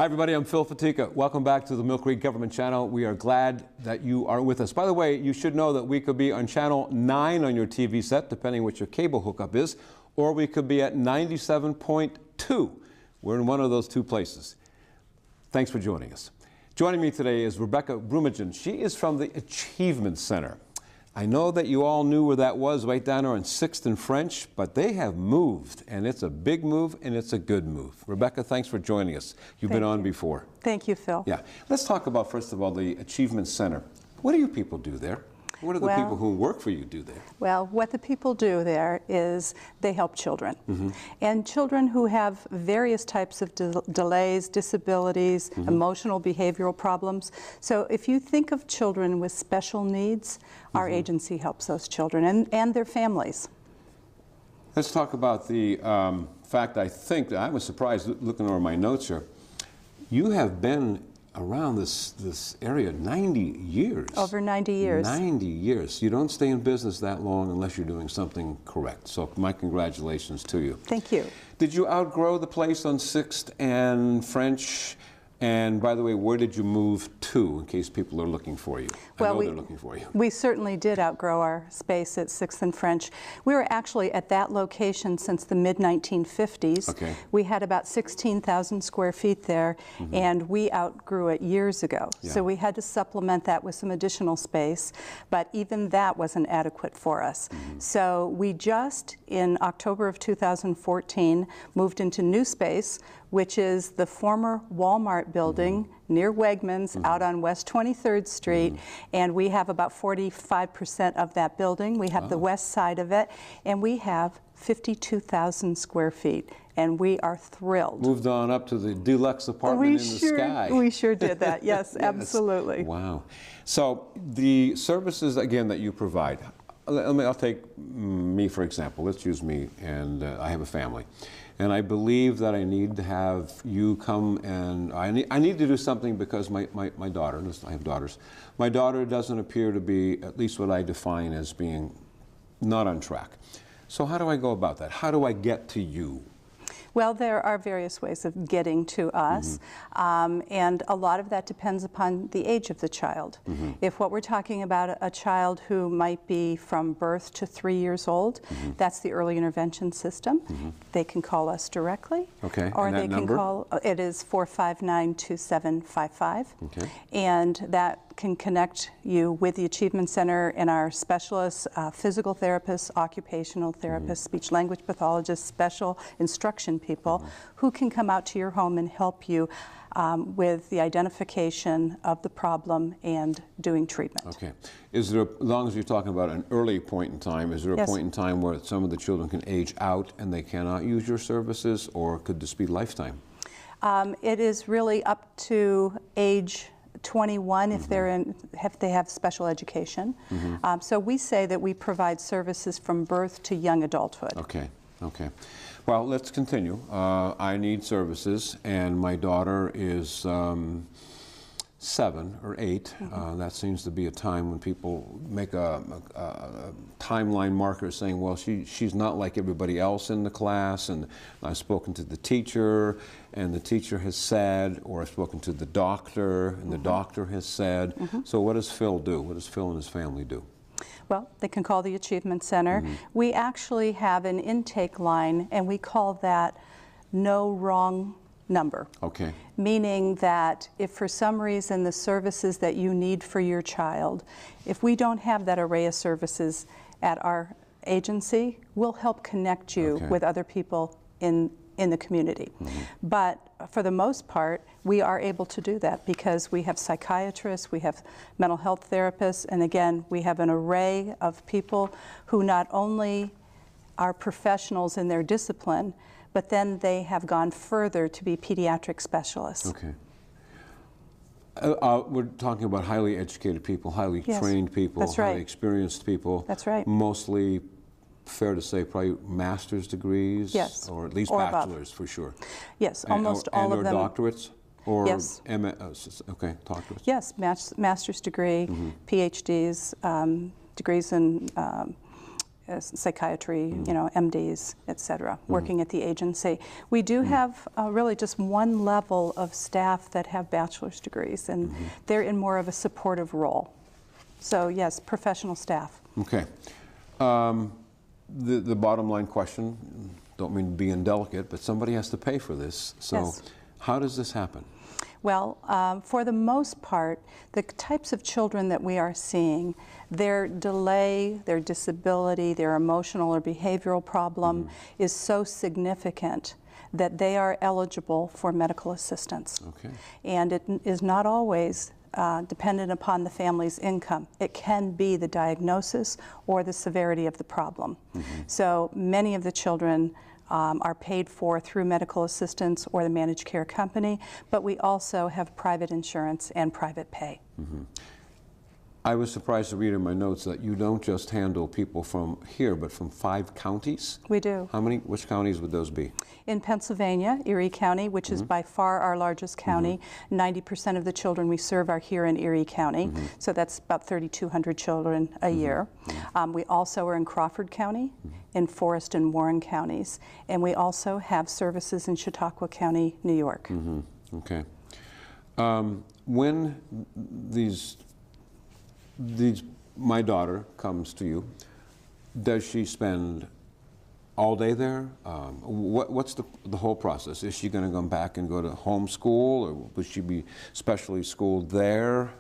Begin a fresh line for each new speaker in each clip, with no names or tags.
Hi everybody, I'm Phil Fatika. Welcome back to the Millcreek Government Channel. We are glad that you are with us. By the way, you should know that we could be on channel 9 on your TV set, depending what your cable hookup is, or we could be at 97.2. We're in one of those two places. Thanks for joining us. Joining me today is Rebecca Brumagen. She is from the Achievement Center. I know that you all knew where that was, right down there on 6th and French, but they have moved, and it's a big move, and it's a good move. Rebecca, thanks for joining us. You've been on before.
Thank you, Phil.
Yeah. Let's talk about, first of all, the Achievement Center. What do you people do there? What do the people who work for you do there?
Well, what the people do there is they help children. And children who have various types of delays, disabilities, emotional, behavioral problems. So if you think of children with special needs, our agency helps those children and their families.
Let's talk about the fact, I think, that I was surprised looking over my notes here. You have been around this area 90 years.
Over 90 years.
90 years. You don't stay in business that long unless you're doing something correct. So my congratulations to you.
Thank you.
Did you outgrow the place on 6th and French? And by the way, where did you move to, in case people are looking for you?
Well,
I know they're looking for you.
We certainly did outgrow our space at 6th and French. We were actually at that location since the mid-1950s.
Okay.
We had about 16,000 square feet there, and we outgrew it years ago.
Yeah.
So we had to supplement that with some additional space, but even that wasn't adequate for us. So we just, in October of 2014, moved into new space, which is the former Walmart building near Wegmans out on West 23rd Street. And we have about 45% of that building. We have the west side of it, and we have 52,000 square feet. And we are thrilled.
Moved on up to the deluxe apartment in the sky.
We sure did that, yes, absolutely.
Wow. So the services, again, that you provide, I'll take me, for example. Let's use me, and I have a family. And I believe that I need to have you come, and I need to do something because my daughter, I have daughters, my daughter doesn't appear to be, at least what I define as being not on track. So how do I go about that? How do I get to you?
Well, there are various ways of getting to us, and a lot of that depends upon the age of the child. If what we're talking about a child who might be from birth to 3 years old, that's the early intervention system. They can call us directly, or
and
they can call, it is 459-2755, and that can connect you with the Achievement Center and our specialists, physical therapists, occupational therapists, speech language pathologists, special instruction people who can come out to your home and help you with the identification of the problem and doing treatment.
Okay. Is there, as long as you're talking about an early point in time, is there a point in time where some of the children can age out and they cannot use your services, or could this be lifetime?
It is really up to age 21 if they have special education. So we say that we provide services from birth to young adulthood.
Okay, okay. Well, let's continue. I need services, and my daughter is 7 or 8. That seems to be a time when people make a timeline marker saying, well, she's not like everybody else in the class, and I've spoken to the teacher, and the teacher has said, or I've spoken to the doctor, and the doctor has said. So what does Phil do? What does Phil and his family do?
Well, they can call the Achievement Center. We actually have an intake line, and we call that no wrong number.
Okay.
Meaning that if for some reason the services that you need for your child, if we don't have that array of services at our agency, we'll help connect you with other people in the community. But for the most part, we are able to do that because we have psychiatrists, we have mental health therapists, and again, we have an array of people who not only are professionals in their discipline, but then they have gone further to be pediatric specialists.
Okay. We're talking about highly educated people, highly trained people, highly experienced people.
That's right.
Mostly, fair to say, probably master's degrees?
Yes.
Or at least
or
bachelor's
above.
For sure.
Yes, almost all of them.
And doctorates? Or
yes.
Okay, doctorates.
Yes, master's degree, PhDs, degrees in psychiatry, you know, MDs, et cetera, working at the agency. We do have really just one level of staff that have bachelor's degrees, and they're in more of a supportive role. So yes, professional staff.
Okay. The bottom line question, don't mean to be indelicate, but somebody has to pay for this. So
Yes.
how does this happen?
Well, for the most part, the types of children that we are seeing, their delay, their disability, their emotional or behavioral problem is so significant that they are eligible for medical assistance.
Okay.
And it is not always dependent upon the family's income. It can be the diagnosis or the severity of the problem. So many of the children are paid for through medical assistance or the managed care company, but we also have private insurance and private pay.
I was surprised to read in my notes that you don't just handle people from here, but from 5 counties?
We do.
How many, which counties would those be?
In Pennsylvania, Erie County, which is by far our largest county, 90% of the children we serve are here in Erie County, so that's about 3,200 children a year. We also are in Crawford County, in Forest and Warren counties, and we also have services in Chautauqua County, New York.
Okay. When my daughter comes to you, does she spend all day there? What's the whole process? Is she going to come back and go to homeschool, or would she be specially schooled there?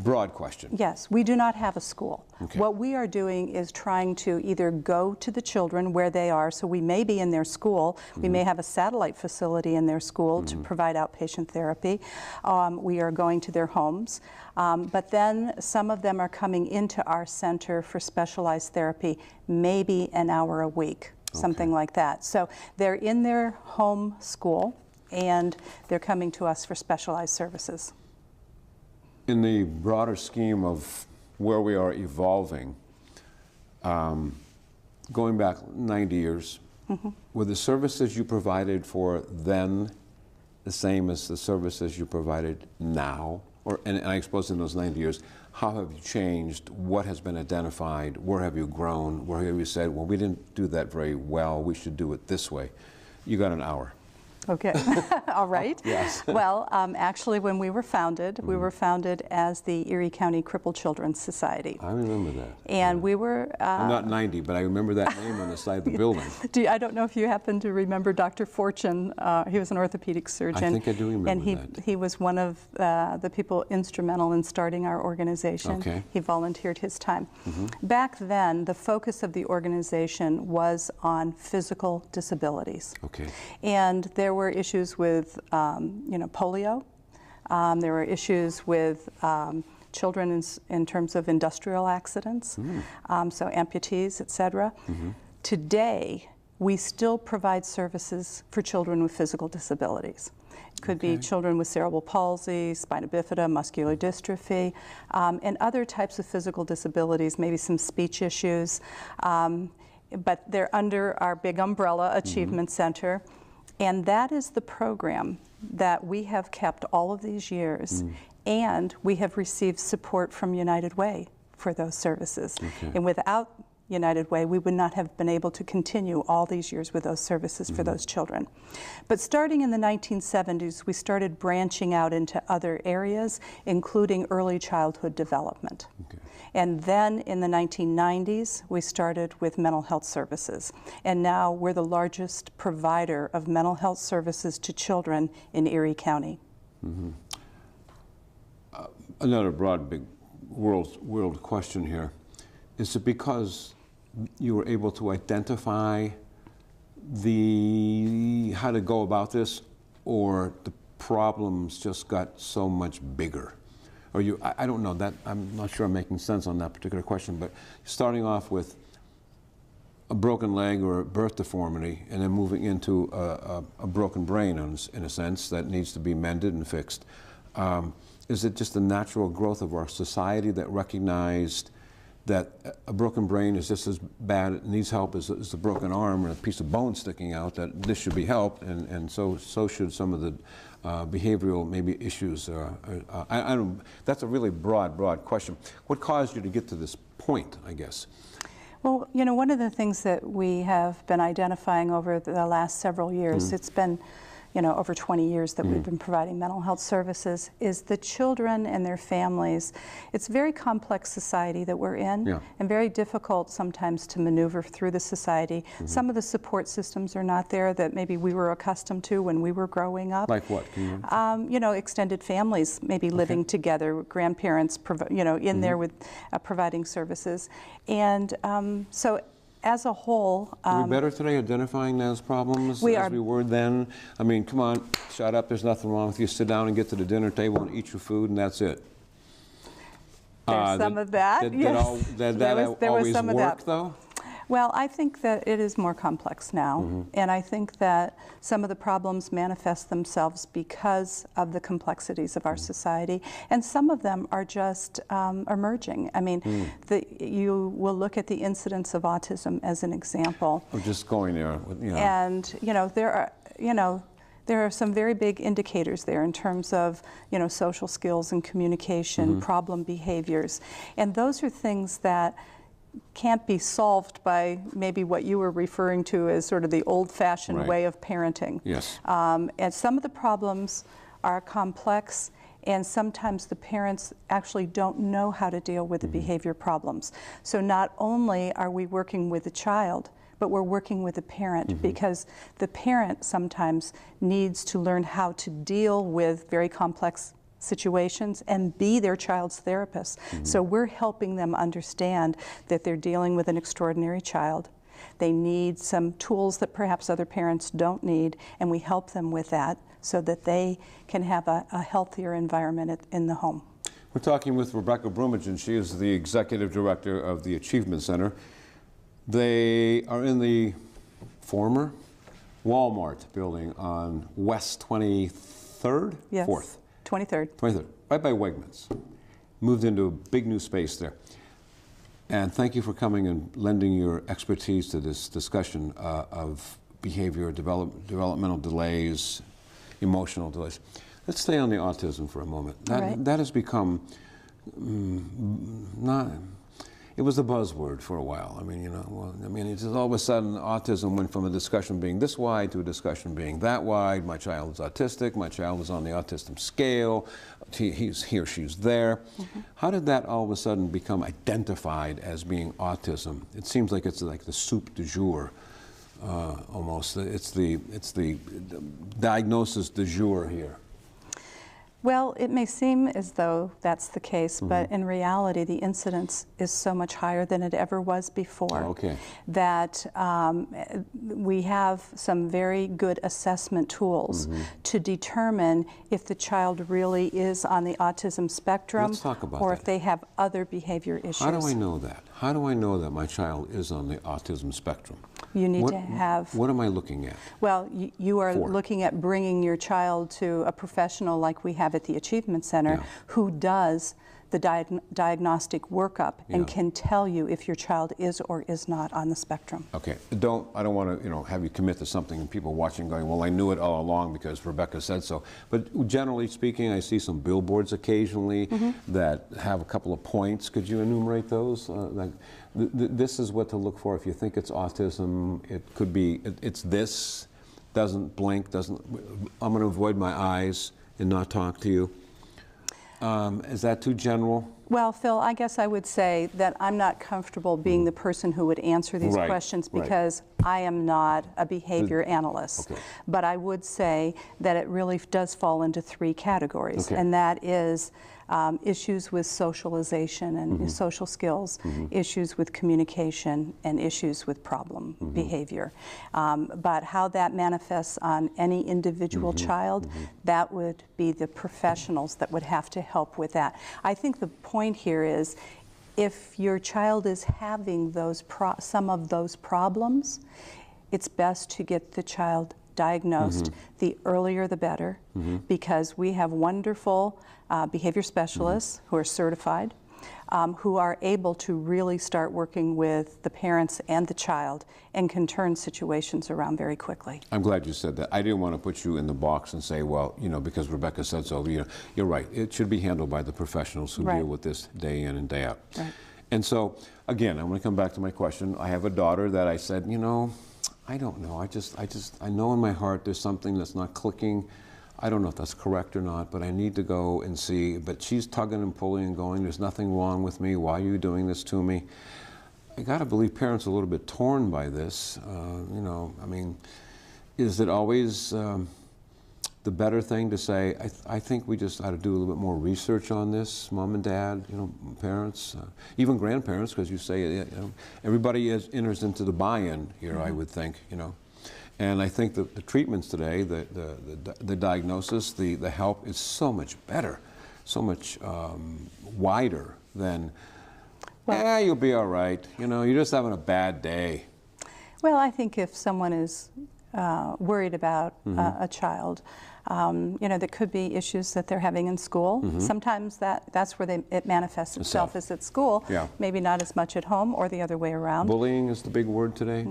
Broad question.
Yes, we do not have a school.
Okay.
What we are doing is trying to either go to the children where they are, so we may be in their school, we may have a satellite facility in their school to provide outpatient therapy. We are going to their homes, but then some of them are coming into our center for specialized therapy, maybe an hour a week, something like that. So they're in their home school and they're coming to us for specialized services.
In the broader scheme of where we are evolving, going back 90 years, were the services you provided for then the same as the services you provided now? And I suppose in those 90 years, how have you changed? What has been identified? Where have you grown? Where have you said, well, we didn't do that very well, we should do it this way? You got an hour.
Okay, all right.
Yes.
Well, actually, when we were founded as the Erie County Crippled Children's Society.
I remember that.
And we were...
I'm not 90, but I remember that name on the side of the building.
I don't know if you happen to remember Dr. Fortune. He was an orthopedic surgeon.
I think I do remember
and
that.
he was one of the people instrumental in starting our organization.
Okay.
He volunteered his time. Back then, the focus of the organization was on physical disabilities.
Okay.
And there were issues with, polio. There were issues with children in terms of industrial accidents, so amputees, et cetera. Today, we still provide services for children with physical disabilities. It could be children with cerebral palsy, spina bifida, muscular dystrophy, and other types of physical disabilities, maybe some speech issues. But they're under our big umbrella Achievement Center. And that is the program that we have kept all of these years, and we have received support from United Way for those services. And without United Way, we would not have been able to continue all these years with those services for those children. But starting in the 1970s, we started branching out into other areas, including early childhood development. And then in the 1990s, we started with mental health services. And now we're the largest provider of mental health services to children in Erie County.
Another broad, big world question here. Is it because you were able to identify how to go about this, or the problems just got so much bigger? Or I don't know, that I'm not sure I'm making sense on that particular question, but starting off with a broken leg or a birth deformity and then moving into a broken brain in a sense that needs to be mended and fixed. Is it just the natural growth of our society that recognized that a broken brain is just as bad, it needs help as a broken arm or a piece of bone sticking out, that this should be helped, and so should some of the behavioral maybe issues. I don't, that's a really broad question. What caused you to get to this point, I guess?
Well, you know, one of the things that we have been identifying over the last several years, it's been, you know, over 20 years that we've been providing mental health services, is the children and their families. It's a very complex society that we're in, and very difficult sometimes to maneuver through the society. Some of the support systems are not there that maybe we were accustomed to when we were growing up.
Like what?
You know, extended families maybe living together, grandparents, you know, in there with providing services. And so as a whole,
are we better today identifying those problems we were then? I mean, come on, shut up, there's nothing wrong with you. Sit down and get to the dinner table and eat your food, and that's it.
There's some of that, yes.
Did that always work, though?
Well, I think that it is more complex now, and I think that some of the problems manifest themselves because of the complexities of our society, and some of them are just emerging. I mean, you will look at the incidence of autism as an example.
I'm just going there.
And, you know, there are some very big indicators there in terms of, you know, social skills and communication, problem behaviors, and those are things that can't be solved by maybe what you were referring to as sort of the old-fashioned way of parenting.
Yes.
And some of the problems are complex, and sometimes the parents actually don't know how to deal with the behavior problems. So not only are we working with the child, but we're working with the parent, because the parent sometimes needs to learn how to deal with very complex situations and be their child's therapist. So we're helping them understand that they're dealing with an extraordinary child. They need some tools that perhaps other parents don't need, and we help them with that so that they can have a healthier environment in the home.
We're talking with Rebecca Brummage. She is the Executive Director of the Achievement Center. They are in the former Walmart building on West 23rd?
Yes.
4th.
23rd.
23rd, right by Wegmans. Moved into a big new space there. And thank you for coming and lending your expertise to this discussion of behavior, developmental delays, emotional delays. Let's stay on the autism for a moment. That has become it was a buzzword for a while. I mean, you know, it's just all of a sudden autism went from a discussion being this wide to a discussion being that wide. My child is autistic. My child is on the autism scale. He or she's there. How did that all of a sudden become identified as being autism? It seems like it's like the soup du jour, almost. It's the diagnosis du jour here.
Well, it may seem as though that's the case, but in reality, the incidence is so much higher than it ever was before. That we have some very good assessment tools to determine if the child really is on the autism spectrum.
Let's talk about
or
that.
If they have other behavior issues.
How do I know that? How do I know that my child is on the autism spectrum?
You need to have...
What am I looking at?
Well, you are looking at bringing your child to a professional like we have at the Achievement Center who does the diagnostic workup and can tell you if your child is or is not on the spectrum.
Okay. I don't want to, have you commit to something and people watching going, well, I knew it all along because Rebecca said so. But generally speaking, I see some billboards occasionally that have a couple of points. Could you enumerate those? This is what to look for if you think it's autism. It could be, it's this, doesn't blink, I'm going to avoid my eyes and not talk to you. Is that too general?
Well, Phil, I guess I would say that I'm not comfortable being the person who would answer these questions because I am not a behavior analyst. But I would say that it really does fall into three categories, and that is issues with socialization and social skills, issues with communication, and issues with problem behavior. But how that manifests on any individual child, that would be the professionals that would have to help with that. I think the point here is if your child is having some of those problems, it's best to get the child diagnosed. The earlier the better, because we have wonderful behavior specialists who are certified, who are able to really start working with the parents and the child and can turn situations around very quickly.
I'm glad you said that. I didn't want to put you in the box and say, well, because Rebecca said so, you're right. It should be handled by the professionals who deal with this day in and day out. And so, again, I'm going to come back to my question. I have a daughter that I said, you know, I don't know. I know in my heart there's something that's not clicking. I don't know if that's correct or not, but I need to go and see. But she's tugging and pulling and going, there's nothing wrong with me. Why are you doing this to me? I got to believe parents are a little bit torn by this. You know, I mean, is it always the better thing to say, I think we just ought to do a little bit more research on this, mom and dad, you know, parents, even grandparents, because you say, you know, everybody enters into the buy-in here, I would think, you know. And I think that the treatments today, the diagnosis, the help is so much better, so much wider than, yeah, you'll be all right, you know, you're just having a bad day.
Well, I think if someone is worried about a child, you know, there could be issues that they're having in school. Sometimes that's where it manifests itself is at school, maybe not as much at home, or the other way around.
Bullying is the big word today.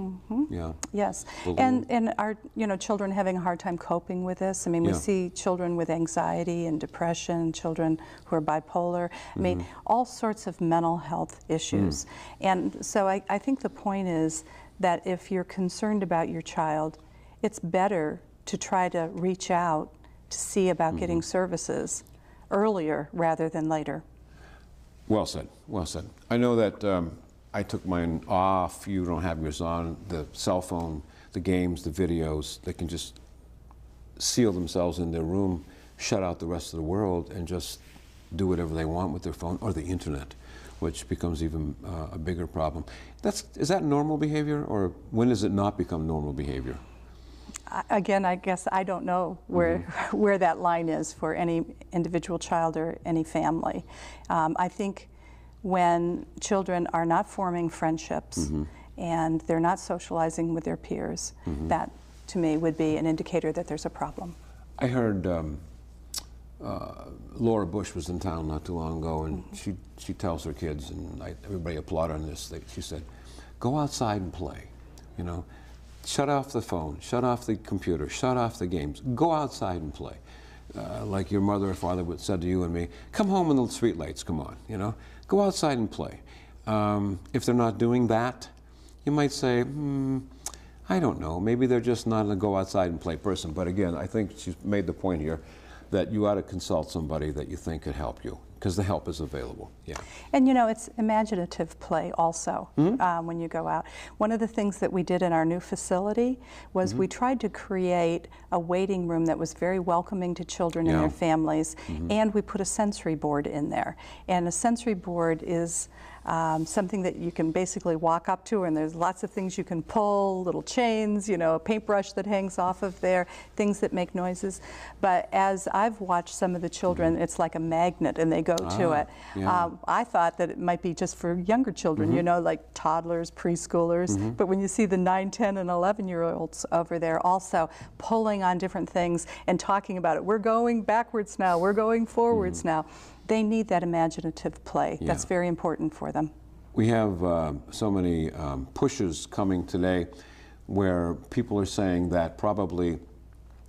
Yeah.
Yes,
Bullying.
and our, you know, children having a hard time coping with this. I mean, we see children with anxiety and depression, children who are bipolar. I mean, all sorts of mental health issues. And so I think the point is that if you're concerned about your child, it's better to try to reach out to see about getting services earlier rather than later.
Well said, well said. I know that I took mine off, you don't have yours on, the cell phone, the games, the videos, they can just seal themselves in their room, shut out the rest of the world, and just do whatever they want with their phone or the internet, which becomes even a bigger problem. Is that normal behavior, or when does it not become normal behavior?
Again, I guess I don't know where that line is for any individual child or any family. I think when children are not forming friendships and they're not socializing with their peers, that to me would be an indicator that there's a problem.
I heard Laura Bush was in town not too long ago, and she tells her kids, and everybody applauded on this, she said, go outside and play, you know. Shut off the phone, shut off the computer, shut off the games. Go outside and play. Like your mother or father would said to you and me, come home when the street lights come on, you know. Go outside and play. If they're not doing that, you might say, I don't know, maybe they're just not a go outside and play person. But again, I think she's made the point here that you ought to consult somebody that you think could help you, because the help is available. Yeah.
And you know, it's imaginative play also when you go out. One of the things that we did in our new facility was we tried to create a waiting room that was very welcoming to children and their families, and we put a sensory board in there. And a sensory board is something that you can basically walk up to, and there's lots of things you can pull, little chains, you know, a paintbrush that hangs off of there, things that make noises. But as I've watched some of the children, it's like a magnet, and they go to it. I thought that it might be just for younger children, you know, like toddlers, preschoolers. But when you see the 9, 10, and 11-year-olds over there also pulling on different things and talking about it, we're going backwards now, we're going forwards now. They need that imaginative play. That's very important for them.
We have so many pushes coming today where people are saying that probably,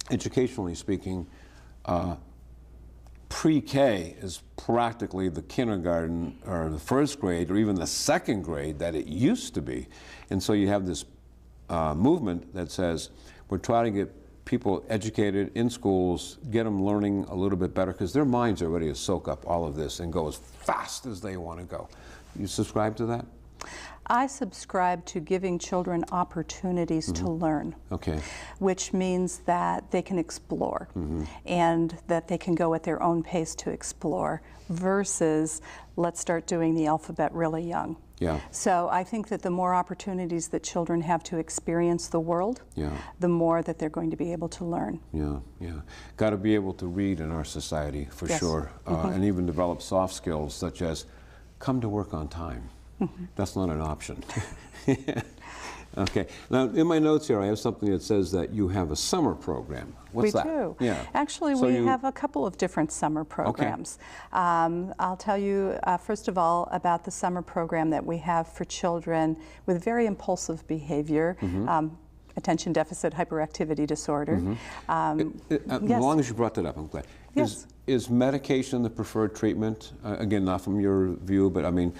educationally speaking, pre-K is practically the kindergarten or the first grade or even the second grade that it used to be. And so you have this movement that says we're trying to get people educated in schools, get them learning a little bit better, because their minds are ready to soak up all of this and go as fast as they want to go. You subscribe to that?
I subscribe to giving children opportunities to learn, which means that they can explore and that they can go at their own pace to explore versus let's start doing the alphabet really young. So I think that the more opportunities that children have to experience the world, the more that they're going to be able to learn. Got to
be able to read in our society for sure, and even develop soft skills such as come to work on time. That's not an option. Okay. Now, in my notes here, I have something that says that you have a summer program. What's that?
We do. Actually, so we have a couple of different summer programs. I'll tell you, first of all, about the summer program that we have for children with very impulsive behavior. Attention deficit hyperactivity disorder.
As long as you brought that up, I'm glad. is medication the preferred treatment? Again, not from your view, but I mean,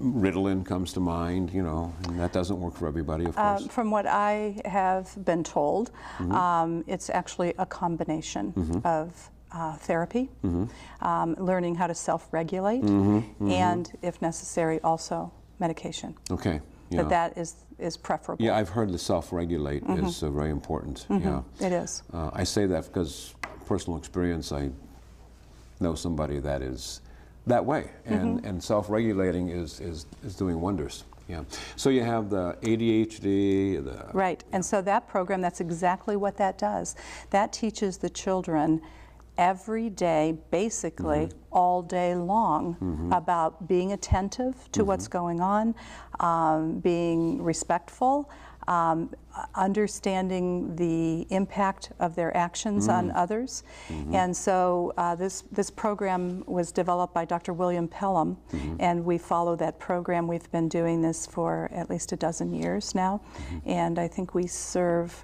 Ritalin comes to mind, you know, and that doesn't work for everybody, of course.
From what I have been told, it's actually a combination of therapy, learning how to self-regulate, and, if necessary, also medication.
Okay. Yeah.
But that is preferable.
Yeah, I've heard the self-regulate is very important. Yeah,
it is.
I say that because personal experience. I know somebody that is that way, and self-regulating is doing wonders. Yeah. So you have the ADHD.
Right, and so that program, that's exactly what that does. That teaches the children every day, basically all day long, about being attentive to what's going on, being respectful, understanding the impact of their actions on others. And so this program was developed by Dr. William Pelham, and we follow that program. We've been doing this for at least a dozen years now, and I think we serve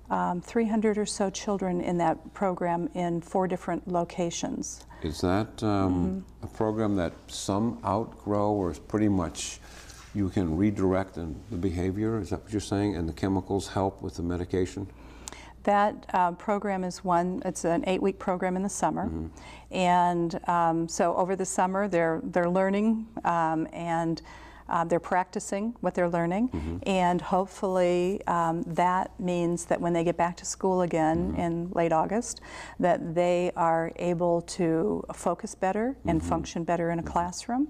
300 or so children in that program in 4 different locations.
Is that a program that some outgrow, or is pretty much you can redirect the behavior? Is that what you're saying? And the chemicals help with the medication?
That program is it's an 8-week program in the summer. And so over the summer they're learning and they're practicing what they're learning, and hopefully that means that when they get back to school again in late August, that they are able to focus better and function better in a classroom.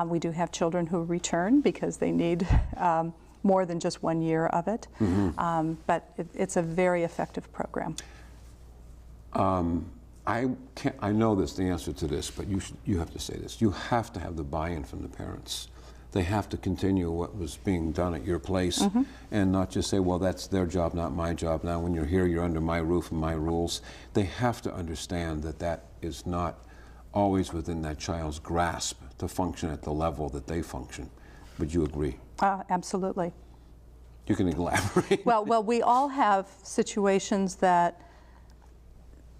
We do have children who return because they need more than just 1 year of it, but it's a very effective program.
I know the answer to this, but you have to say this. You have to have the buy-in from the parents. They have to continue what was being done at your place, and not just say, well, that's their job, not my job. Now when you're here, you're under my roof and my rules. They have to understand that that is not always within that child's grasp to function at the level that they function. Would you agree?
Absolutely.
You can elaborate.
Well, we all have situations that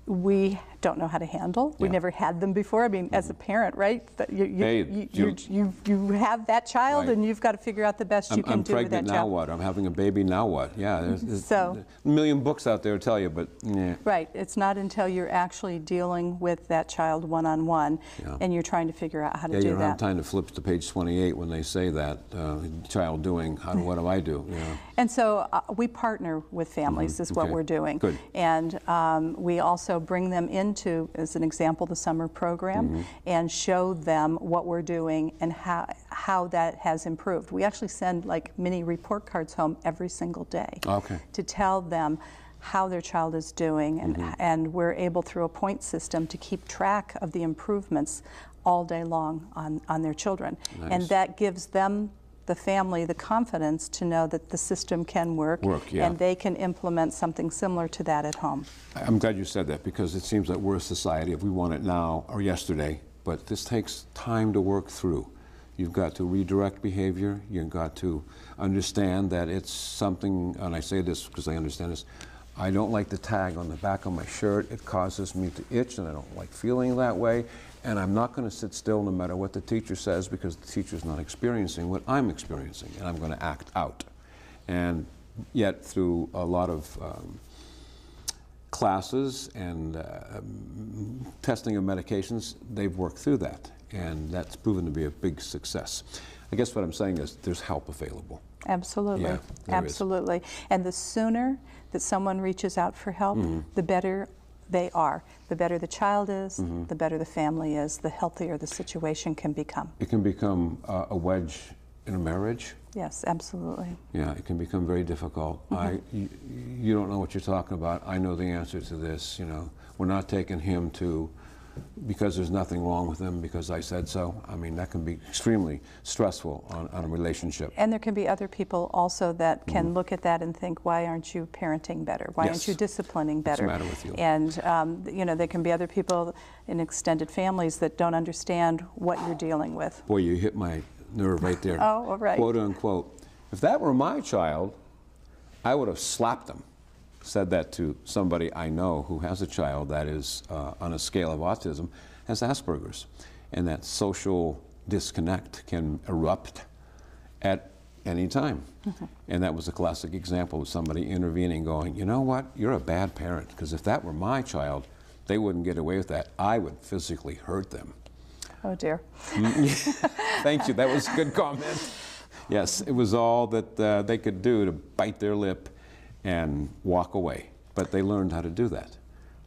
we don't know how to handle. We never had them before. I mean, as a parent, right? You have that child, and you've got to figure out the best you can do with that child.
I'm pregnant, now what? I'm having a baby, now what? Yeah, there's a million books out there to tell you, but yeah.
Right. It's not until you're actually dealing with that child one-on-one, and you're trying to figure out how to do that.
You don't have time to flip to page 28 when they say that, child doing, what do I do? Yeah.
And so we partner with families is what we're doing.
Good.
And we also bring them into, as an example, the summer program, and show them what we're doing and how that has improved. We actually send like mini report cards home every single day to tell them how their child is doing, and we're able through a point system to keep track of the improvements all day long on their children.
Nice.
And that gives them, the family, the confidence to know that the system can work, and they can implement something similar to that at home.
I'm glad you said that, because it seems like we're a society if we want it now or yesterday, but this takes time to work through. You've got to redirect behavior. You've got to understand that it's something, and I say this because I understand this, I don't like the tag on the back of my shirt. It causes me to itch, and I don't like feeling that way. And I'm not going to sit still no matter what the teacher says, because the teacher's not experiencing what I'm experiencing, and I'm going to act out. And yet, through a lot of classes and testing of medications, they've worked through that, and that's proven to be a big success. I guess what I'm saying is there's help available.
Absolutely.
Yeah,
absolutely. And the sooner that someone reaches out for help, the better they are. The better the child is, the better the family is, the healthier the situation can become.
It can become a wedge in a marriage.
Yes, absolutely.
Yeah, it can become very difficult. You don't know what you're talking about. I know the answer to this. You know, we're not taking him to because there's nothing wrong with him because I said so. I mean, that can be extremely stressful on a relationship.
And there can be other people also that can look at that and think, why aren't you parenting better? Why aren't you disciplining better?
What's the matter with you?
And, you know, there can be other people in extended families that don't understand what you're dealing with.
Boy, you hit my nerve right there.
Oh, all right.
Quote unquote. If that were my child, I would have slapped them. said that to somebody I know who has a child that is on a scale of autism, has Asperger's, and that social disconnect can erupt at any time. And that was a classic example of somebody intervening, going, you know what, you're a bad parent, because if that were my child, they wouldn't get away with that. I would physically hurt them.
Oh dear.
Thank you, that was a good comment. Yes, it was all that they could do to bite their lip and walk away. But they learned how to do that.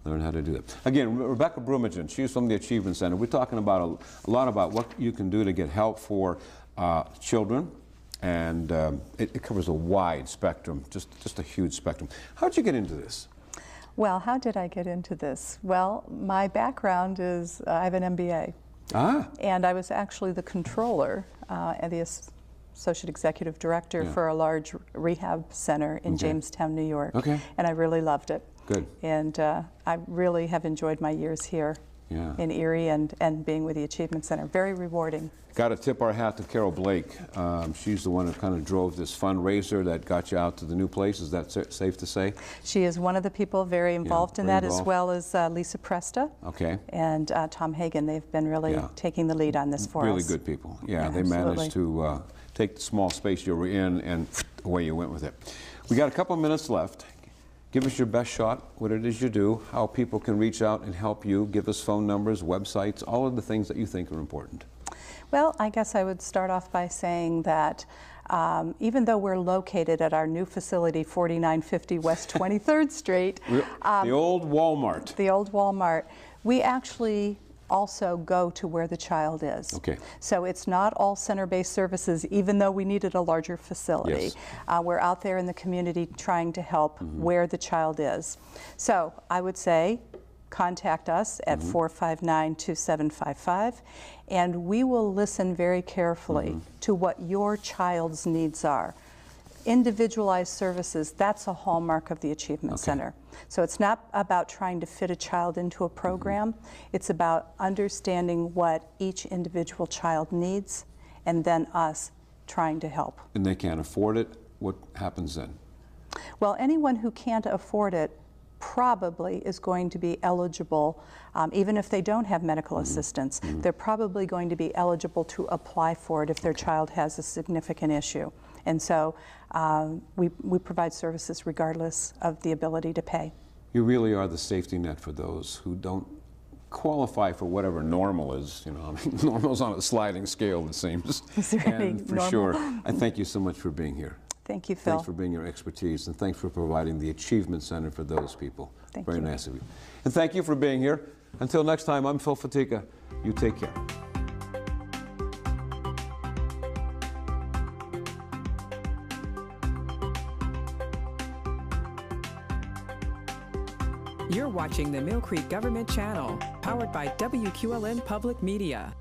Learn how to do that. Again, Rebecca Brumagen, she's from the Achievement Center. We're talking about a lot about what you can do to get help for children, and it covers a wide spectrum, just a huge spectrum. How did you get into this?
Well, how did I get into this? Well, my background is I have an MBA. And I was actually the controller and the associate executive director for a large rehab center in Jamestown, New York. And I really loved it.
Good.
And I really have enjoyed my years here in Erie and being with the Achievement Center. Very rewarding.
Got to tip our hat to Carol Blake. She's the one who kind of drove this fundraiser that got you out to the new place. Is that safe to say?
She is one of the people very involved in that, as well as Lisa Presta and Tom Hagen. They've been really taking the lead on this for us.
Really good people. Yeah, they managed to take the small space you were in and away you went with it. We got a couple minutes left. Give us your best shot, what it is you do, how people can reach out and help you. Give us phone numbers, websites, all of the things that you think are important.
Well, I guess I would start off by saying that even though we're located at our new facility, 4950 West 23rd Street.
The old Walmart.
The old Walmart. We actually also go to where the child is. So it's not all center-based services, even though we needed a larger facility. We're out there in the community trying to help where the child is. So I would say contact us at 459-2755, and we will listen very carefully to what your child's needs are. Individualized services, that's a hallmark of the Achievement Center. So it's not about trying to fit a child into a program. It's about understanding what each individual child needs, and then us trying to help.
And they can't afford it, what happens then?
Well, anyone who can't afford it probably is going to be eligible, even if they don't have medical assistance, they're probably going to be eligible to apply for it if their child has a significant issue. And so we provide services regardless of the ability to pay. You really are the safety net for those who don't qualify for whatever normal is. You know, I mean, normal's on a sliding scale, it seems. And for sure, I thank you so much for being here. Thank you, Phil. Thanks for bringing your expertise, and thanks for providing the Achievement Center for those people. Very nice of you. And thank you for being here. Until next time, I'm Phil Fatica. You take care.
You're watching the Millcreek Government Channel, powered by WQLN Public Media.